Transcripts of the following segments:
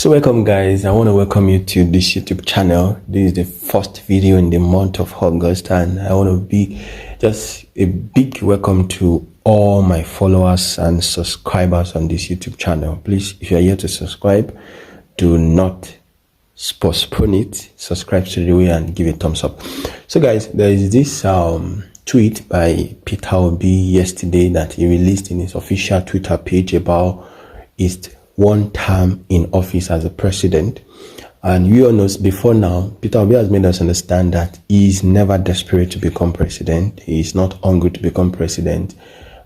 So welcome guys, I want to welcome you to this YouTube channel. This is the first video in the month of August, and I want to be just a big welcome to all my followers and subscribers on this YouTube channel. Please, if you are here to subscribe, do not postpone it. Subscribe straight away and give a thumbs up. So guys, there is this tweet by Peter Obi yesterday that he released in his official Twitter page about his one term in office as a president. And we all know before now, Peter Obi has made us understand that he is never desperate to become president. He is not hungry to become president,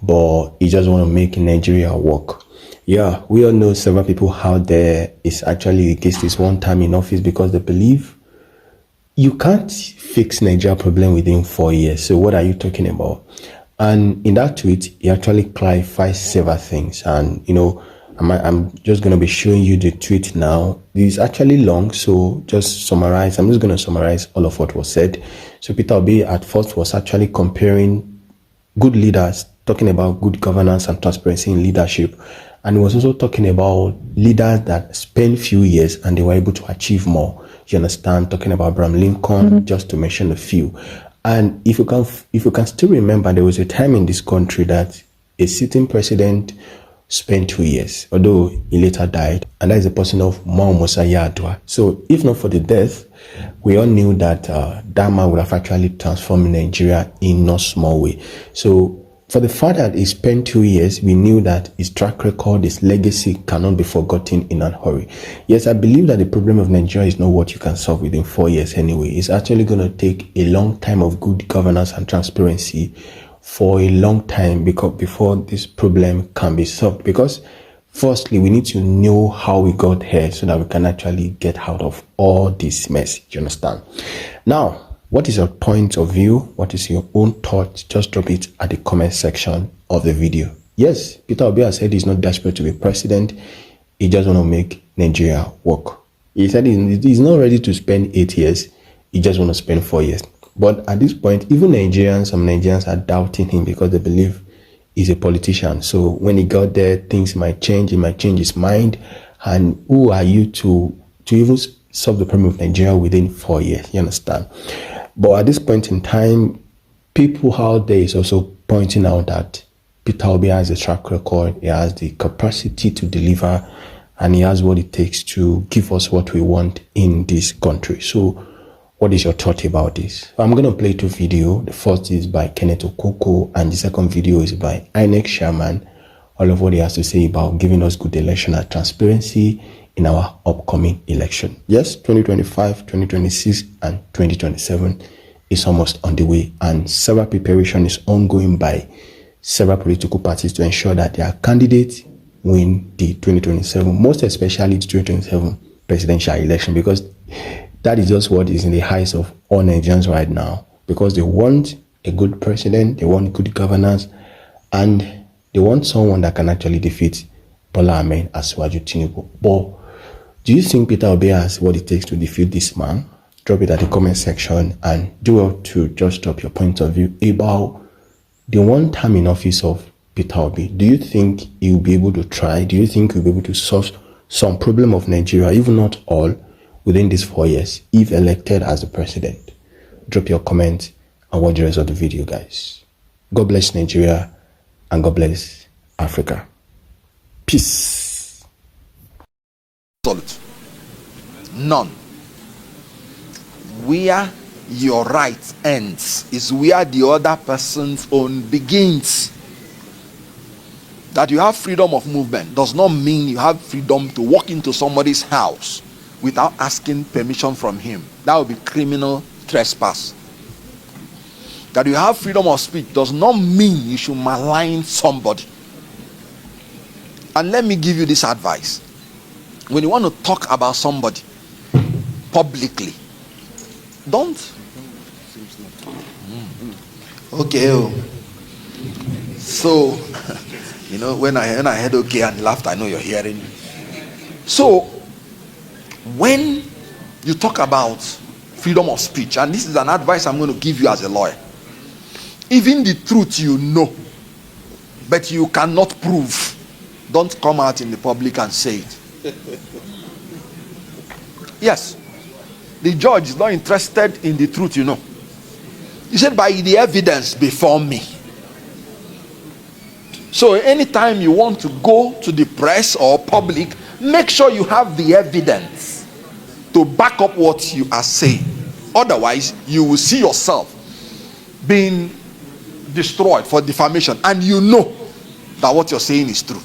but he just want to make Nigeria work. Yeah, we all know several people out there is actually against this one term in office because they believe you can't fix Nigeria problem within 4 years. So what are you talking about? And in that tweet, he actually clarifies several things. And you know, I'm just going to be showing you the tweet now. This is actually long, so just summarize. I'm just going to summarize all of what was said. So Peter Obi at first was actually comparing good leaders, talking about good governance and transparency in leadership. And he was also talking about leaders that spent few years and they were able to achieve more. You understand? Talking about Abraham Lincoln, just to mention a few. And if you can still remember, there was a time in this country that a sitting president spent 2 years, although he later died, and that is the person of Musa Yar'Adua. So if not for the death, we all knew that that man would have actually transformed Nigeria in no small way. So for the fact that he spent 2 years, we knew that his track record, his legacy cannot be forgotten in a hurry. Yes, I believe that the problem of Nigeria is not what you can solve within 4 years anyway. It's actually going to take a long time of good governance and transparency for a long time before this problem can be solved. Because firstly, we need to know how we got here so that we can actually get out of all this mess. You understand? Now, what is your point of view? What is your own thought? Just drop it at the comment section of the video. Yes, Peter Obi has said he's not desperate to be president. He just want to make Nigeria work. He said he's not ready to spend 8 years. He just want to spend 4 years. But at this point, even some Nigerians are doubting him because they believe he's a politician. So when he got there, things might change. He might change his mind. And who are you to even solve the problem of Nigeria within 4 years? You understand? But at this point in time, people out there is also pointing out that Peter Obi has a track record. He has the capacity to deliver, and he has what it takes to give us what we want in this country. So what is your thought about this? I'm going to play 2 videos. The first is by Kenneth Okonkwo, and the second video is by Inec chairman. All of what he has to say about giving us good election and transparency in our upcoming election. Yes, 2025, 2026, and 2027 is almost on the way, and several preparation is ongoing by several political parties to ensure that their candidates win the 2027, most especially the 2027 presidential election, because that is just what is in the eyes of all Nigerians right now, because they want a good president, they want good governance, and they want someone that can actually defeat Bola Ahmed Asiwaju Tinubu. But do you think Peter Obi has what it takes to defeat this man? Drop it at the comment section, and do well to just drop your point of view about the one term in office of Peter Obi. Do you think he will be able to try? Do you think he will be able to solve some problem of Nigeria, even not all, within these 4 years, if elected as the president? Drop your comment and watch the rest of the video, guys. God bless Nigeria and God bless Africa. Peace. None. Where your right ends is where the other person's own begins. That you have freedom of movement does not mean you have freedom to walk into somebody's house without asking permission from him. That would be criminal trespass. That you have freedom of speech does not mean you should malign somebody. And let me give you this advice. When you want to talk about somebody publicly, don't. Okay. So, you know, when I heard okay and laughed, I know you're hearing. So, when you talk about freedom of speech, and this is an advice I'm going to give you as a lawyer, even the truth you know, but you cannot prove, don't come out in the public and say it. Yes. The judge is not interested in the truth, you know. He said, by the evidence before me. So anytime you want to go to the press or public, make sure you have the evidence to back up what you are saying. Otherwise, you will see yourself being destroyed for defamation, and you know that what you're saying is true.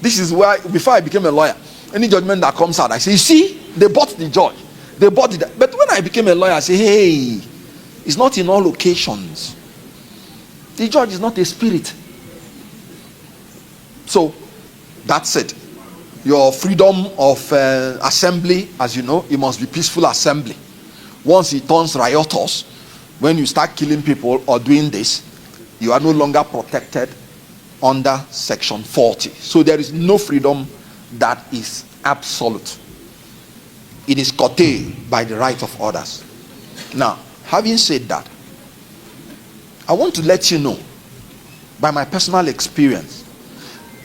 This is why, before I became a lawyer, any judgment that comes out, I say, you see, they bought the judge, they bought it. But when I became a lawyer, I say, hey, it's not in all occasions. The judge is not a spirit. So that's it. Your freedom of assembly, as you know, it must be peaceful assembly. Once it turns riotous, when you start killing people or doing this, you are no longer protected under section 40. So there is no freedom that is absolute. It is curtailed by the right of others. Now, having said that, I want to let you know, by my personal experience,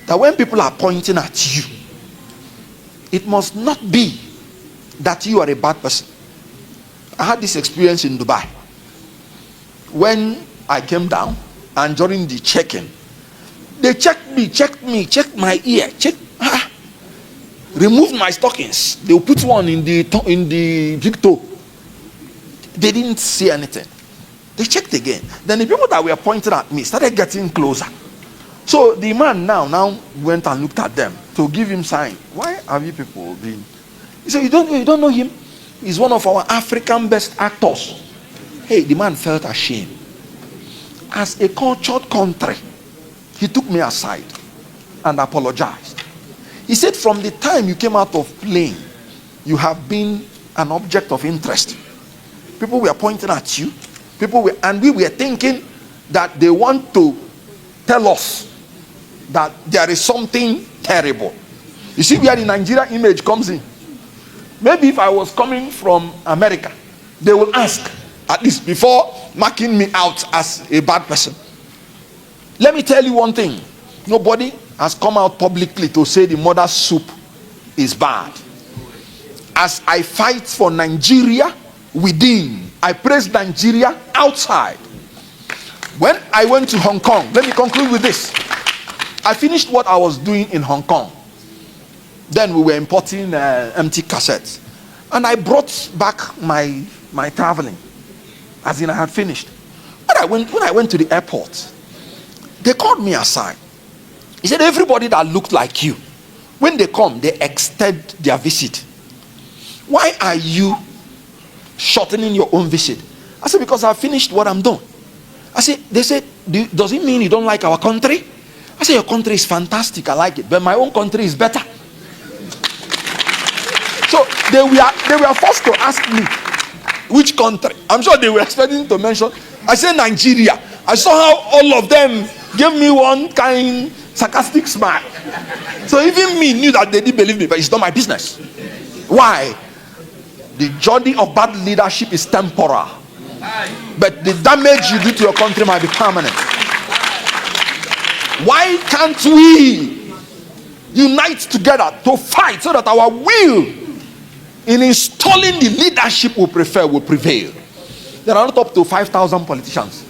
that when people are pointing at you, it must not be that you are a bad person. I had this experience in Dubai. When I came down and during the check-in, they checked me, checked my ear, removed my stockings. They will put one in the big toe. They didn't see anything. They checked again. Then the people that were pointing at me started getting closer. So the man now went and looked at them to give him sign. Why have you people been? He said, you don't know him? He's one of our African best actors. Hey, the man felt ashamed. As a cultured country, he took me aside and apologized. He said, from the time you came out of plane, you have been an object of interest. People were pointing at you. And we were thinking that they want to tell us that there is something terrible. You see where the Nigeria image comes in. Maybe if I was coming from America, they will ask, at least before marking me out as a bad person. Let me tell you one thing. Nobody has come out publicly to say the mother soup is bad. As I fight for Nigeria within, I praise Nigeria outside. When I went to Hong Kong, let me conclude with this. I finished what I was doing in Hong Kong. Then we were importing empty cassettes. And I brought back my traveling. As in I had finished. When I went to the airport, they called me aside. He said, everybody that looked like you, when they come, they extend their visit. Why are you shortening your own visit? I said, because I finished what I'm doing. They said, does it mean you don't like our country? I said, your country is fantastic, I like it, but my own country is better. So they were forced to ask me which country. I'm sure they were expecting to mention. I said Nigeria. I saw how all of them gave me one kind sarcastic smile. So even me knew that they didn't believe me, but it's not my business. Why? The journey of bad leadership is temporal, but the damage you do to your country might be permanent. Why can't we unite together to fight so that our will in installing the leadership we prefer will prevail? There are not up to 5,000 politicians,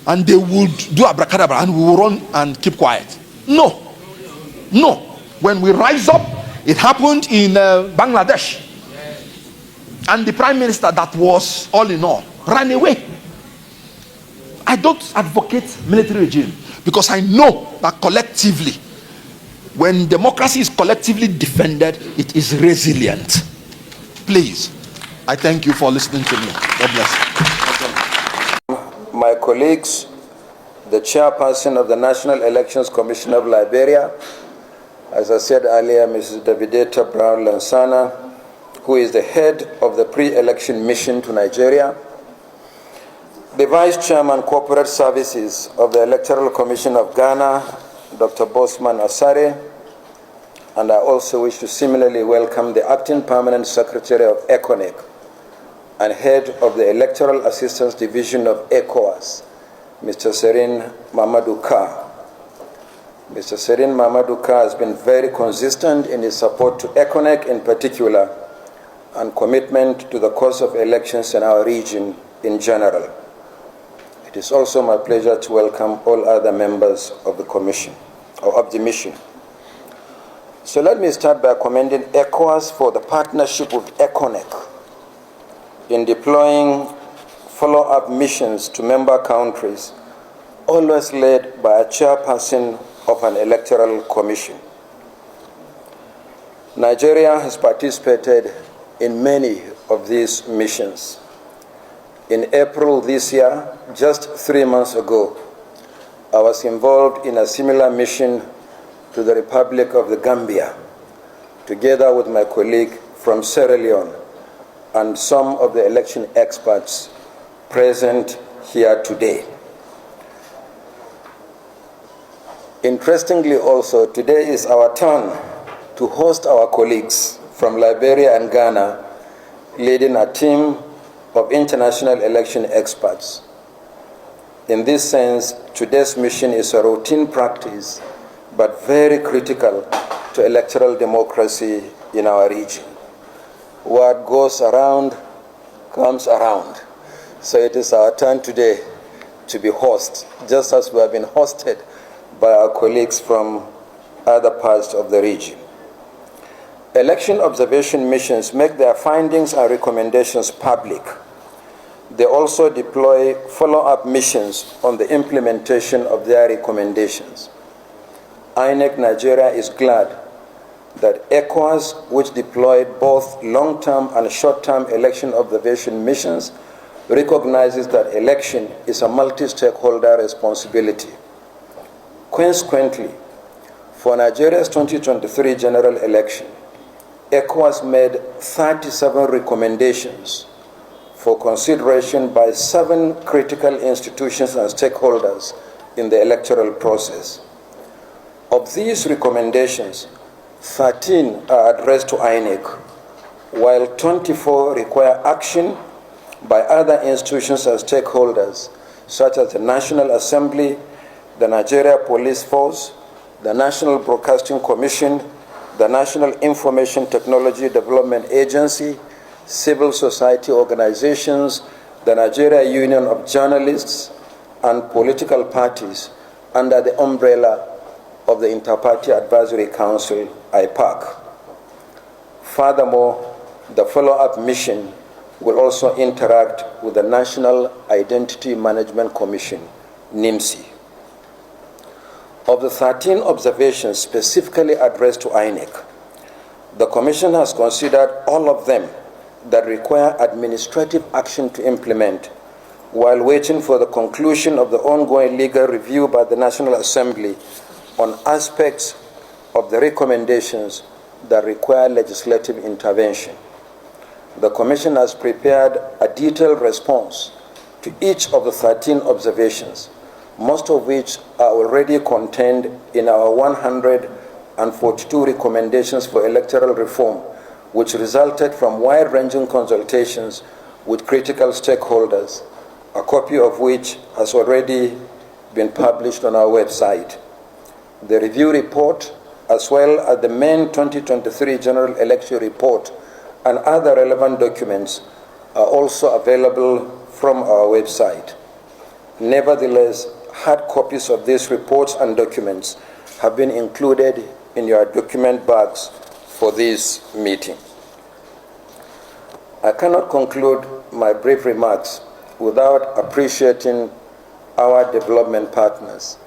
and they would do abracadabra and we will run and keep quiet. No. When we rise up, it happened in Bangladesh, and the prime minister that was all in all ran away. I don't advocate military regime, because I know that collectively, when democracy is collectively defended, it is resilient. Please, I thank you for listening to me. God bless you. My colleagues, the chairperson of the National Elections Commission of Liberia, as I said earlier, Mrs. Davideta Brown Lansana, who is the head of the pre-election mission to Nigeria, the Vice Chairman Corporate Services of the Electoral Commission of Ghana, Dr. Bosman Asare, and I also wish to similarly welcome the Acting Permanent Secretary of Inec and Head of the Electoral Assistance Division of ECOWAS, Mr. Serin Mamadou Ka. Mr. Serin Mamaduka has been very consistent in his support to Inec in particular and commitment to the cause of elections in our region in general. It is also my pleasure to welcome all other members of the commission, or of the mission. So let me start by commending ECOWAS for the partnership with Inec in deploying follow-up missions to member countries, always led by a chairperson of an electoral commission. Nigeria has participated in many of these missions. In April this year, just 3 months ago, I was involved in a similar mission to the Republic of the Gambia, together with my colleague from Sierra Leone and some of the election experts present here today. Interestingly also, today is our turn to host our colleagues from Liberia and Ghana, leading a team of international election experts. In this sense, today's mission is a routine practice, but very critical to electoral democracy in our region. What goes around comes around. So it is our turn today to be host, just as we have been hosted by our colleagues from other parts of the region. Election observation missions make their findings and recommendations public. They also deploy follow-up missions on the implementation of their recommendations. Inec Nigeria is glad that ECOWAS, which deployed both long-term and short-term election observation missions, recognizes that election is a multi-stakeholder responsibility. Consequently, for Nigeria's 2023 general election, ECOWAS made 37 recommendations for consideration by 7 critical institutions and stakeholders in the electoral process. Of these recommendations, 13 are addressed to Inec, while 24 require action by other institutions and stakeholders, such as the National Assembly, the Nigeria Police Force, the National Broadcasting Commission, the National Information Technology Development Agency, civil society organizations, the Nigeria Union of Journalists, and political parties under the umbrella of the Inter-Party Advisory Council, IPAC. Furthermore, the follow-up mission will also interact with the National Identity Management Commission, NIMSI. Of the 13 observations specifically addressed to Inec, the Commission has considered all of them that require administrative action to implement, while waiting for the conclusion of the ongoing legal review by the National Assembly on aspects of the recommendations that require legislative intervention. The Commission has prepared a detailed response to each of the 13 observations, most of which are already contained in our 142 recommendations for electoral reform, which resulted from wide-ranging consultations with critical stakeholders, a copy of which has already been published on our website. The review report, as well as the main 2023 General Election Report and other relevant documents, are also available from our website. Nevertheless, hard copies of these reports and documents have been included in your document bags for this meeting. I cannot conclude my brief remarks without appreciating our development partners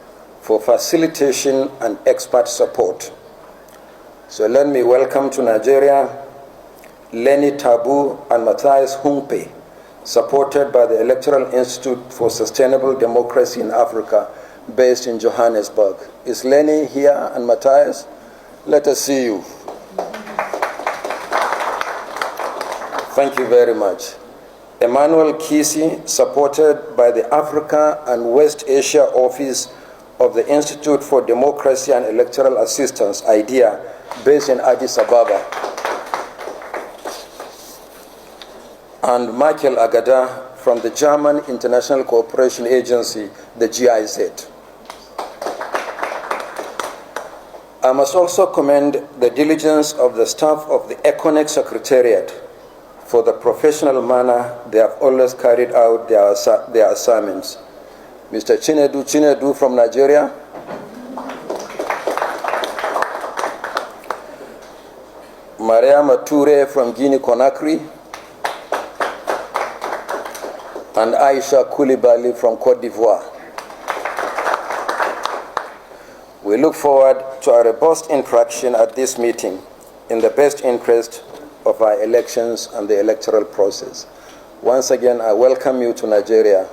for facilitation and expert support. So let me welcome to Nigeria Lenny Tabu and Matthias Humpe, supported by the Electoral Institute for Sustainable Democracy in Africa, based in Johannesburg. Is Lenny here and Matthias? Let us see you. Thank you very much. Emmanuel Kisi, supported by the Africa and West Asia Office of the Institute for Democracy and Electoral Assistance, IDEA, based in Addis Ababa. And Michael Agada from the German International Cooperation Agency, the GIZ. I must also commend the diligence of the staff of the Inec Secretariat for the professional manner they have always carried out their assignments. Mr. Chinedu from Nigeria, Mariama Toure from Guinea-Conakry, and Aisha Koulibaly from Cote d'Ivoire. We look forward to a robust interaction at this meeting in the best interest of our elections and the electoral process. Once again, I welcome you to Nigeria